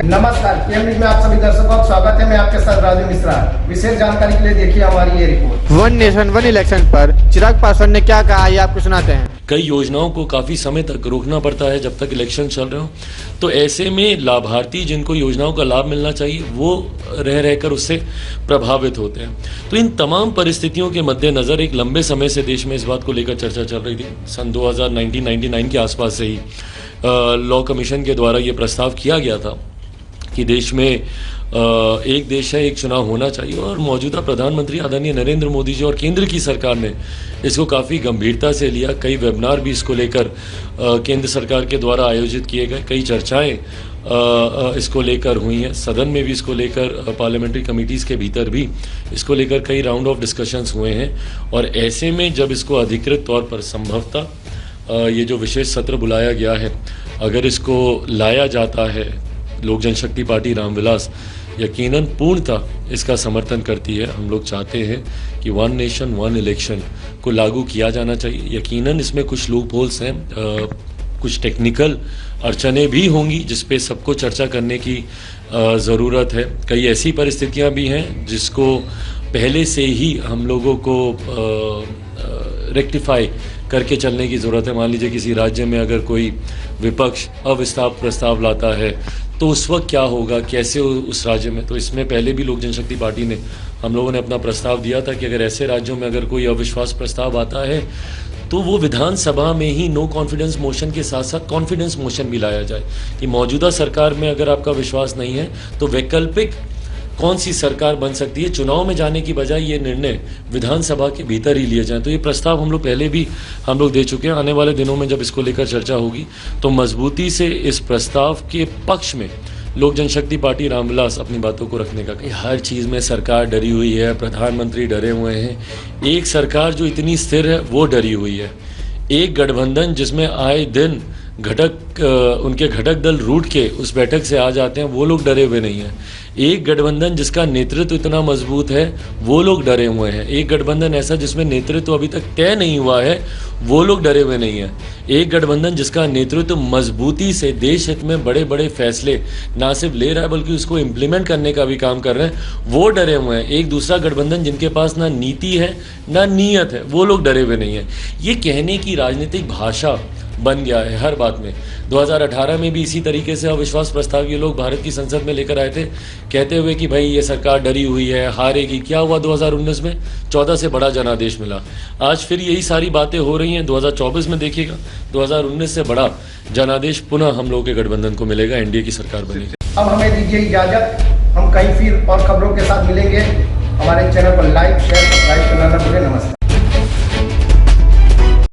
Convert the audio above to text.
नमस्कार, PM news में आप सभी दर्शकों का स्वागत है। मैं आपके साथ राजू मिश्रा। विशेष जानकारी के लिए देखिए हमारी ये report. One nation one election पर चिराग पासवान ने क्या कहा, ये आपको सुनाते हैं। कई योजनाओं को काफ़ी समय तक रोकना पड़ता है जब तक इलेक्शन चल रहे हो, तो ऐसे में लाभार्थी जिनको योजनाओं का लाभ मिलना चाहिए वो रहकर उससे प्रभावित होते हैं। तो इन तमाम परिस्थितियों के मद्देनज़र एक लंबे समय से देश में इस बात को लेकर चर्चा चल रही थी। सन 1999 के आसपास से ही लॉ कमीशन के द्वारा ये प्रस्ताव किया गया था कि देश में एक देश है एक चुनाव होना चाहिए, और मौजूदा प्रधानमंत्री आदरणीय नरेंद्र मोदी जी और केंद्र की सरकार ने इसको काफ़ी गंभीरता से लिया। कई वेबिनार भी इसको लेकर केंद्र सरकार के द्वारा आयोजित किए गए, कई चर्चाएं इसको लेकर हुई हैं, सदन में भी इसको लेकर पार्लियामेंट्री कमिटीज़ के भीतर भी इसको लेकर कई राउंड ऑफ डिस्कशंस हुए हैं। और ऐसे में जब इसको अधिकृत तौर पर संभवतः ये जो विशेष सत्र बुलाया गया है, अगर इसको लाया जाता है, लोक जनशक्ति पार्टी रामविलास यकीनन पूर्णतः इसका समर्थन करती है। हम लोग चाहते हैं कि वन नेशन वन इलेक्शन को लागू किया जाना चाहिए। यकीनन इसमें कुछ लूप होल्स हैं, कुछ टेक्निकल अड़चनें भी होंगी जिस पे सबको चर्चा करने की ज़रूरत है। कई ऐसी परिस्थितियां भी हैं जिसको पहले से ही हम लोगों को रेक्टिफाई करके चलने की ज़रूरत है। मान लीजिए किसी राज्य में अगर कोई विपक्ष अविश्वास प्रस्ताव लाता है तो उस वक्त क्या होगा, कैसे उस राज्य में। तो इसमें पहले भी लोक जनशक्ति पार्टी ने हम लोगों ने अपना प्रस्ताव दिया था कि अगर ऐसे राज्यों में अगर कोई अविश्वास प्रस्ताव आता है तो वो विधानसभा में ही नो कॉन्फिडेंस मोशन के साथ साथ कॉन्फिडेंस मोशन भी लाया जाए कि मौजूदा सरकार में अगर आपका विश्वास नहीं है तो वैकल्पिक कौन सी सरकार बन सकती है, चुनाव में जाने की बजाय ये निर्णय विधानसभा के भीतर ही लिए जाएं। तो ये प्रस्ताव हम लोग पहले भी हम लोग दे चुके हैं। आने वाले दिनों में जब इसको लेकर चर्चा होगी तो मजबूती से इस प्रस्ताव के पक्ष में लोक जनशक्ति पार्टी रामविलास अपनी बातों को रखने का कहीं। हर चीज़ में सरकार डरी हुई है, प्रधानमंत्री डरे हुए हैं। एक सरकार जो इतनी स्थिर है वो डरी हुई है। एक गठबंधन जिसमें आए दिन उनके घटक दल रूठ के उस बैठक से आ जाते हैं, वो लोग डरे हुए नहीं हैं। एक गठबंधन जिसका नेतृत्व इतना मजबूत है वो लोग डरे हुए हैं। एक गठबंधन ऐसा जिसमें नेतृत्व अभी तक तय नहीं हुआ है वो लोग डरे हुए नहीं हैं। एक गठबंधन जिसका नेतृत्व मजबूती से देश हित में बड़े बड़े फैसले ना सिर्फ ले रहा है बल्कि उसको इम्प्लीमेंट करने का भी काम कर रहे हैं, वो डरे हुए हैं। एक दूसरा गठबंधन जिनके पास ना नीति है ना नीयत है, वो लोग डरे हुए नहीं हैं। ये कहने की राजनीतिक भाषा बन गया है हर बात में। 2018 में भी इसी तरीके से अविश्वास प्रस्ताव ये लोग भारत की संसद में लेकर आए थे, कहते हुए कि भाई ये सरकार डरी हुई है, हारेगी। क्या हुआ 2019 में? 14 से बड़ा जनादेश मिला। आज फिर यही सारी बातें हो रही हैं। 2024 में देखिएगा 2019 से बड़ा जनादेश पुनः हम लोगों के गठबंधन को मिलेगा, एनडीए की सरकार बनेगी। अब हमें दीजिए इजाजत, हम कहीं फिर और खबरों के साथ मिलेंगे। हमारे चैनल को लाइक शेयर सब्सक्राइब करना